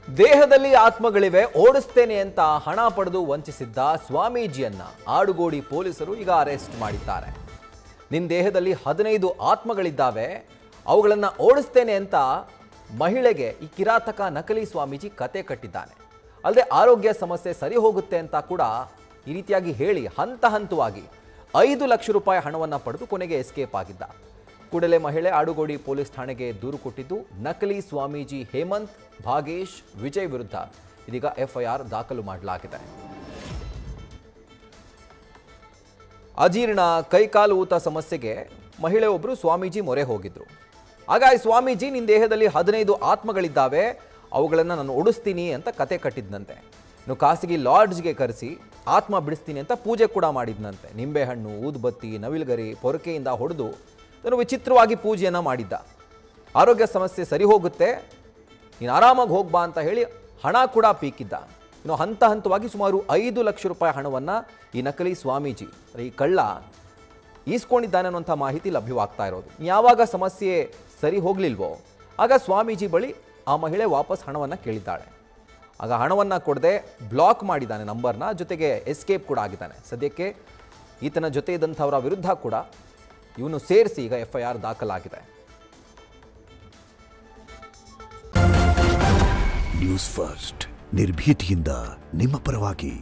ದೇಹದಲ್ಲಿ ಆತ್ಮಗಳಿವೆ, ಓಡಿಸ್ತೇನೆ ಅಂತ ಹಣ ಪಡೆದು ವಂಚಿಸಿದ್ದ ಸ್ವಾಮೀಜಿಯನ್ನ ಆಡುಗೋಡಿ ಪೊಲೀಸರು ಈಗ ಅರೆಸ್ಟ್ ಮಾಡಿದ್ದಾರೆ. ನಿನ್ನ ದೇಹದಲ್ಲಿ 15 ಆತ್ಮಗಳಿದ್ದಾವೆ, ಅವುಗಳನ್ನು ಓಡಿಸ್ತೇನೆ ಅಂತ ಮಹಿಳೆಗೆ ಈ ಕಿರಾತಕ ನಕಲಿ ಸ್ವಾಮೀಜಿ ಕತೆ ಕಟ್ಟಿದ್ದಾನೆ. ಅಲ್ಲದೆ ಆರೋಗ್ಯ ಸಮಸ್ಯೆ ಸರಿ ಹೋಗುತ್ತೆ ಅಂತ ಕೂಡ ಈ ರೀತಿಯಾಗಿ ಹೇಳಿ ಹಂತ ಹಂತವಾಗಿ 5 ಲಕ್ಷ ರೂಪಾಯಿ ಹಣವನ್ನು ಪಡೆದು ಕೊನೆಗೆ ಎಸ್ಕೇಪ್ ಆಗಿದ್ದ. ಕೂಡಲೇ ಮಹಿಳೆ ಆಡುಗೋಡಿ ಪೊಲೀಸ್ ಠಾಣೆಗೆ ದೂರು ಕೊಟ್ಟಿದ್ದು ನಕಲಿ ಸ್ವಾಮೀಜಿ ಹೇಮಂತ್, ಭಾಗೇಶ್, ವಿಜಯ್ ವಿರುದ್ಧ ಇದೀಗ ಎಫ್ಐಆರ್ ದಾಖಲು ಮಾಡಲಾಗಿದೆ. ಅಜೀರ್ಣ, ಕೈಕಾಲು ಊತ ಸಮಸ್ಯೆಗೆ ಮಹಿಳೆಯೊಬ್ಬರು ಸ್ವಾಮೀಜಿ ಮೊರೆ ಹೋಗಿದ್ರು. ಆಗ ಈ ಸ್ವಾಮೀಜಿ ನಿನ್ನ ದೇಹದಲ್ಲಿ 15 ಆತ್ಮಗಳಿದ್ದಾವೆ, ಅವುಗಳನ್ನು ನಾನು ಓಡಿಸ್ತೀನಿ ಅಂತ ಕತೆ ಕಟ್ಟಿದ್ನಂತೆ. ಇನ್ನು ಖಾಸಗಿ ಲಾಡ್ಜ್ಗೆ ಕರೆಸಿ ಆತ್ಮ ಬಿಡಿಸ್ತೀನಿ ಅಂತ ಪೂಜೆ ಕೂಡ ಮಾಡಿದ್ನಂತೆ. ನಿಂಬೆಹಣ್ಣು, ಊದುಬತ್ತಿ, ನವಿಲುಗರಿ, ಪೊರಕೆಯಿಂದ ಹೊಡೆದು ನಾನು ವಿಚಿತ್ರವಾಗಿ ಪೂಜೆಯನ್ನು ಮಾಡಿದ್ದ. ಆರೋಗ್ಯ ಸಮಸ್ಯೆ ಸರಿ ಹೋಗುತ್ತೆ, ನೀನು ಆರಾಮಾಗಿ ಹೋಗ್ಬಾ ಅಂತ ಹೇಳಿ ಹಣ ಕೂಡ ಪೀಕಿದ್ದ. ಇನ್ನು ಹಂತ ಹಂತವಾಗಿ ಸುಮಾರು 5 ಲಕ್ಷ ರೂಪಾಯಿ ಹಣವನ್ನು ಈ ನಕಲಿ ಸ್ವಾಮೀಜಿ, ಈ ಕಳ್ಳ ಈಸ್ಕೊಂಡಿದ್ದಾನೆ ಅನ್ನುವಂಥ ಮಾಹಿತಿ ಲಭ್ಯವಾಗ್ತಾ ಇರೋದು. ಯಾವಾಗ ಸಮಸ್ಯೆ ಸರಿ ಹೋಗಲಿಲ್ವೋ ಆಗ ಸ್ವಾಮೀಜಿ ಬಳಿ ಆ ಮಹಿಳೆ ವಾಪಸ್ ಹಣವನ್ನು ಕೇಳಿದ್ದಾಳೆ. ಆಗ ಹಣವನ್ನು ಕೊಡದೆ ಬ್ಲಾಕ್ ಮಾಡಿದ್ದಾನೆ ನಂಬರ್ನ, ಜೊತೆಗೆ ಎಸ್ಕೇಪ್ ಕೂಡ ಆಗಿದ್ದಾನೆ. ಸದ್ಯಕ್ಕೆ ಈತನ ಜೊತೆ ಇದ್ದಂಥವರ ವಿರುದ್ಧ ಕೂಡ ಇವನು ಸೇರಿಸಿ ಈಗ ಎಫ್ಐಆರ್ ದಾಖಲಾಗಿದೆ. ನ್ಯೂಸ್ ಫಸ್ಟ್, ನಿರ್ಭೀತಿಯಿಂದ ನಿಮ್ಮ ಪರವಾಗಿ.